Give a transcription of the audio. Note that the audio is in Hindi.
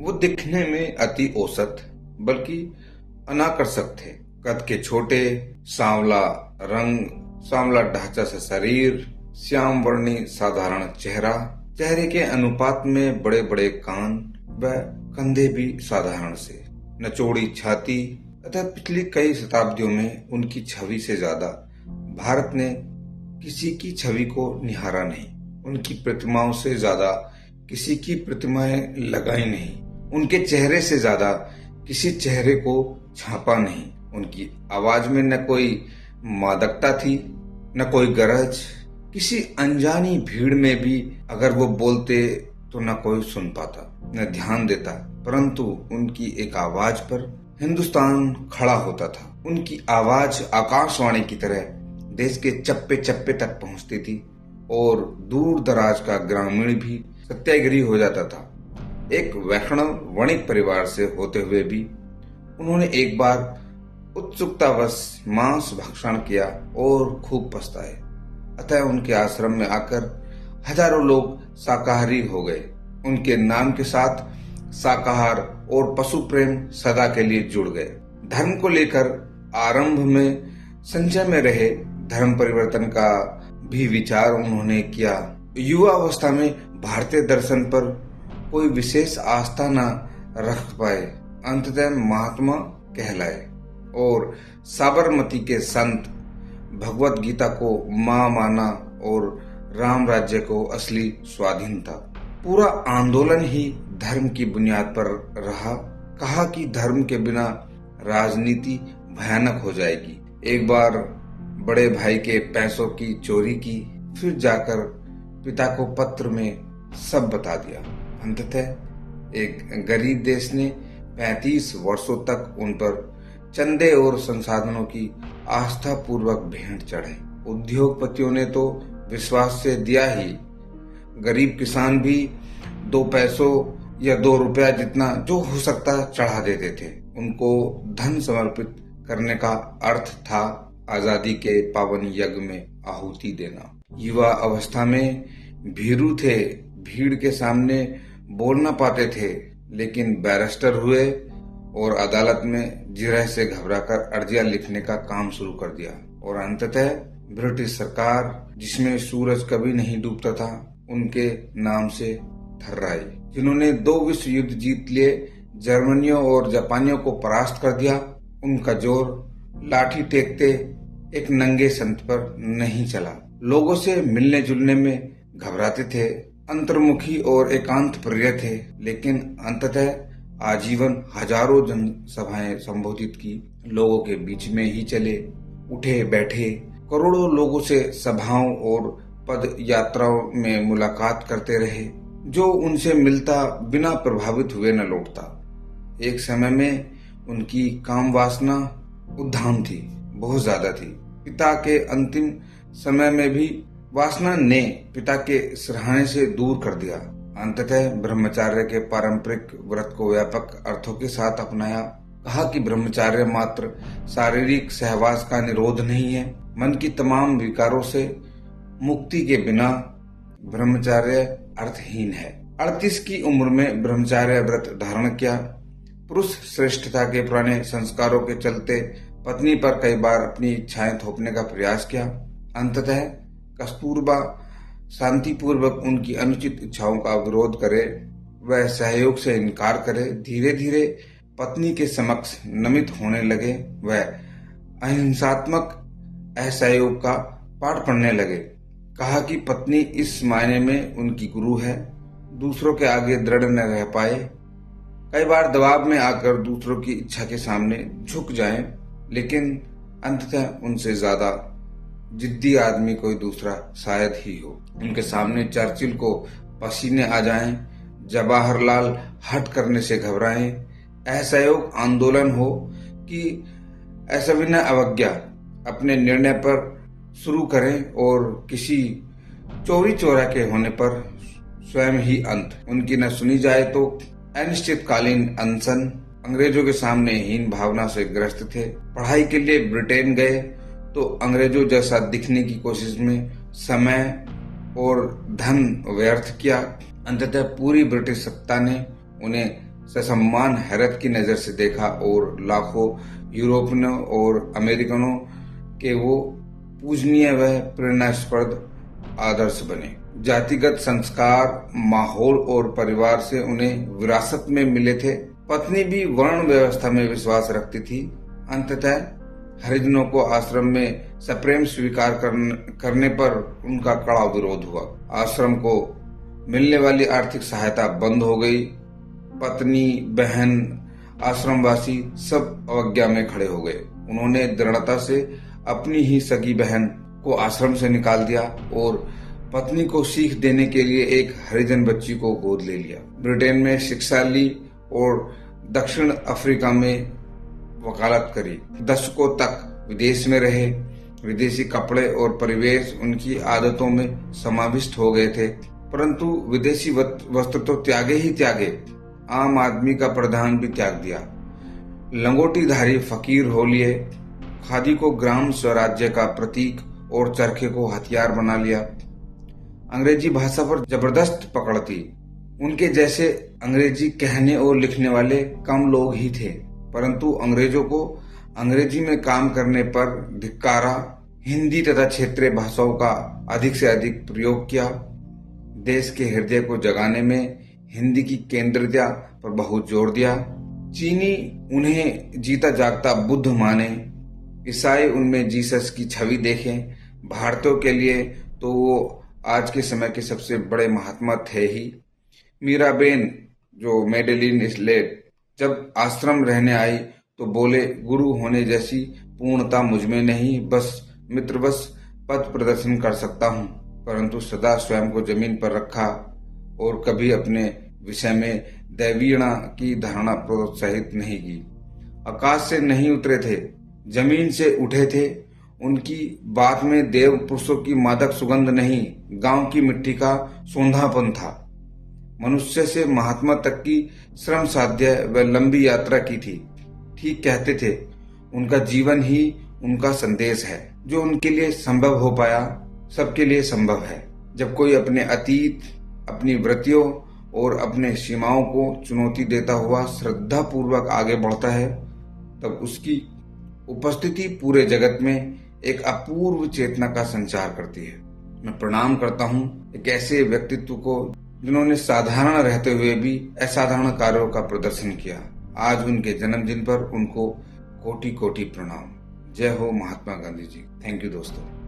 वो दिखने में अति औसत बल्कि अनाकर्षक थे। कद के छोटे, सांवला रंग, सांवला ढांचा से शरीर, श्याम वर्णी साधारण चेहरा, चेहरे के अनुपात में बड़े बड़े कान व कंधे भी साधारण से, नचोड़ी छाती। अतः पिछली कई शताब्दियों में उनकी छवि से ज्यादा भारत ने किसी की छवि को निहारा नहीं। उनकी प्रतिमाओं से ज्यादा किसी की प्रतिमाएं लगाई नहीं। उनके चेहरे से ज्यादा किसी चेहरे को छापा नहीं। उनकी आवाज में न कोई मादकता थी, न कोई गरज। किसी अनजानी भीड़ में भी अगर वो बोलते तो न कोई सुन पाता, न ध्यान देता, परंतु उनकी एक आवाज पर हिंदुस्तान खड़ा होता था। उनकी आवाज आकाशवाणी की तरह देश के चप्पे चप्पे तक पहुंचती थी और दूर दराज का ग्रामीण भी सत्याग्रही हो जाता था। एक वैष्णव वणिक परिवार से होते हुए भी उन्होंने एक बार उत्सुकतावश मांस भक्षण किया और खूब पछताए। अतः उनके आश्रम में आकर हजारों लोग शाकाहारी हो गए। उनके नाम के साथ शाकाहार और पशु प्रेम सदा के लिए जुड़ गए। धर्म को लेकर आरंभ में संशय में रहे धर्म परिवर्तन का भी विचार उन्होंने किया। युवा अवस्था में भारतीय दर्शन पर कोई विशेष आस्था न रख पाए, अंततः महात्मा कहलाए और साबरमती के संत भगवत गीता को मां माना और राम राज्य को असली स्वाधीन था। पूरा आंदोलन ही धर्म की बुनियाद पर रहा। कहा कि धर्म के बिना राजनीति भयानक हो जाएगी। एक बार बड़े भाई के पैसों की चोरी की, फिर जाकर पिता को पत्र में सब बता दिया। अंततः एक गरीब देश ने 35 वर्षों तक उन पर चंदे और संसाधनों की आस्था पूर्वक भेंट चढ़े। उद्योगपतियों ने तो विश्वास से दिया ही, गरीब किसान भी 2 पैसों या 2 रुपया जितना जो हो सकता चढ़ा देते थे। उनको धन समर्पित करने का अर्थ था आजादी के पावन यज्ञ में आहुति देना। युवा अवस्था में भीरू थे, भीड़ के सामने बोल न पाते थे, लेकिन बैरिस्टर हुए और अदालत में जिरह से घबराकर अर्जियां लिखने का काम शुरू कर दिया। और अंततः ब्रिटिश सरकार, जिसमें सूरज कभी नहीं डूबता था, उनके नाम से थर्राई। जिन्होंने 2 विश्व युद्ध जीत लिए, जर्मनियों और जापानियों को परास्त कर दिया, उनका जोर लाठी टेकते एक नंगे संत पर नहीं चला। लोगों से मिलने जुलने में घबराते थे, अंतर्मुखी और एकांत प्रिय थे, लेकिन अंततः आजीवन हजारों जनसभाएं संबोधित की। लोगों के बीच में ही चले, उठे बैठे, करोड़ों लोगों से सभाओं और पद यात्राओं में मुलाकात करते रहे। जो उनसे मिलता बिना प्रभावित हुए न लौटता। एक समय में उनकी काम वासना उद्दाम थी, बहुत ज्यादा थी। पिता के अंतिम समय में भी वासना ने पिता के सराहने से दूर कर दिया। अंततः ब्रह्मचार्य के पारंपरिक व्रत को व्यापक अर्थों के साथ अपनाया। कहा कि ब्रह्मचार्य मात्र शारीरिक सहवास का निरोध नहीं है, मन की तमाम विकारों से मुक्ति के बिना ब्रह्मचार्य अर्थहीन है। 38 की उम्र में ब्रह्मचार्य व्रत धारण किया। पुरुष श्रेष्ठता के पुराने संस्कारों के चलते पत्नी पर कई बार अपनी इच्छाएं थोपने का प्रयास किया। अंततः कस्तूरबा शांतिपूर्वक उनकी अनुचित इच्छाओं का विरोध करे, वह सहयोग से इनकार करे। धीरे धीरे पत्नी के समक्ष नमित होने लगे। वह अहिंसात्मक असहयोग का पाठ पढ़ने लगे। कहा कि पत्नी इस मायने में उनकी गुरु है, दूसरों के आगे दृढ़ न रह पाए। कई बार दबाव में आकर दूसरों की इच्छा के सामने झुक जाएं, लेकिन अंततः उनसे ज्यादा जिद्दी आदमी कोई दूसरा शायद ही हो। उनके सामने चर्चिल को पसीने आ जाएं, जवाहरलाल हट करने से घबराएं, असहयोग आंदोलन हो कि असविनय अवज्ञा अपने निर्णय पर शुरू करें और किसी चोरी चोरा के होने पर स्वयं ही अंत। उनकी न सुनी जाए तो अनिश्चितकालीन अनशन। अंग्रेजों के सामने हीन भावना से ग्रस्त थे। पढ़ाई के लिए ब्रिटेन गए तो अंग्रेजों जैसा दिखने की कोशिश में समय और धन व्यर्थ किया। अंततः पूरी ब्रिटिश सत्ता ने उन्हें ससम्मान हैरत की नजर से देखा और लाखों यूरोपियनों और अमेरिकनों के वो पूजनीय व प्रेरणास्पद आदर्श बने। जातिगत संस्कार, माहौल और परिवार से उन्हें विरासत में मिले थे। पत्नी भी वर्ण व्यवस्था में विश्वास रखती थी। अंततः हरिजनों को आश्रम में सप्रेम स्वीकार करने पर उनका कड़ा विरोध हुआ। आश्रम को मिलने वाली आर्थिक सहायता बंद हो गई। पत्नी, बहन, आश्रमवासी सब अवज्ञा में खड़े हो गए। उन्होंने दृढ़ता से अपनी ही सगी बहन को आश्रम से निकाल दिया और पत्नी को सीख देने के लिए एक हरिजन बच्ची को गोद ले लिया। ब्रिटेन में शिक्षा ली और दक्षिण अफ्रीका में वकालत करी। दशकों तक विदेश में रहे। विदेशी कपड़े और परिवेश उनकी आदतों में समाविष्ट हो गए थे, परंतु विदेशी वस्त्र तो त्यागे ही त्यागे, आम आदमी का परिधान भी त्याग दिया। लंगोटीधारी फकीर हो लिए। खादी को ग्राम स्वराज्य का प्रतीक और चरखे को हथियार बना लिया। अंग्रेजी भाषा पर जबरदस्त पकड़ थी। उनके जैसे अंग्रेजी कहने और लिखने वाले कम लोग ही थे, परंतु अंग्रेजों को अंग्रेजी में काम करने पर धिक्कारा। हिंदी तथा क्षेत्रीय भाषाओं का अधिक से अधिक प्रयोग किया। देश के हृदय को जगाने में हिंदी की केंद्रीयता पर बहुत जोर दिया। चीनी उन्हें जीता जागता बुद्ध माने, ईसाई उनमें जीसस की छवि देखें। भारतीयों के लिए तो वो आज के समय के सबसे बड़े महात्मा थे ही। मीराबेन जो मेडेलिन स्लेट जब आश्रम रहने आई तो बोले, गुरु होने जैसी पूर्णता मुझमें नहीं, बस मित्रवश पथ प्रदर्शन कर सकता हूँ, परंतु सदा स्वयं को जमीन पर रखा और कभी अपने विषय में दैवीणा की धारणा प्रोत्साहित नहीं की। आकाश से नहीं उतरे थे, जमीन से उठे थे। उनकी बात में देव पुरुषों की मादक सुगंध नहीं, गांव की मिट्टी का सौंधापन था। मनुष्य से महात्मा तक की श्रम साध्य व लंबी यात्रा की थी। ठीक कहते थे, उनका जीवन ही उनका संदेश है। जो उनके लिए संभव हो पाया, सबके लिए संभव है। जब कोई अपने अतीत, अपनी वृत्तियों और अपने सीमाओं को चुनौती देता हुआ श्रद्धा पूर्वक आगे बढ़ता है, तब उसकी उपस्थिति पूरे जगत में एक अपूर्व चेतना का संचार करती है। मैं प्रणाम करता हूँ एक ऐसे व्यक्तित्व को जिन्होंने साधारण रहते हुए भी असाधारण कार्यों का प्रदर्शन किया। आज उनके जन्मदिन पर उनको कोटि कोटि प्रणाम। जय हो महात्मा गांधी जी। थैंक यू दोस्तों।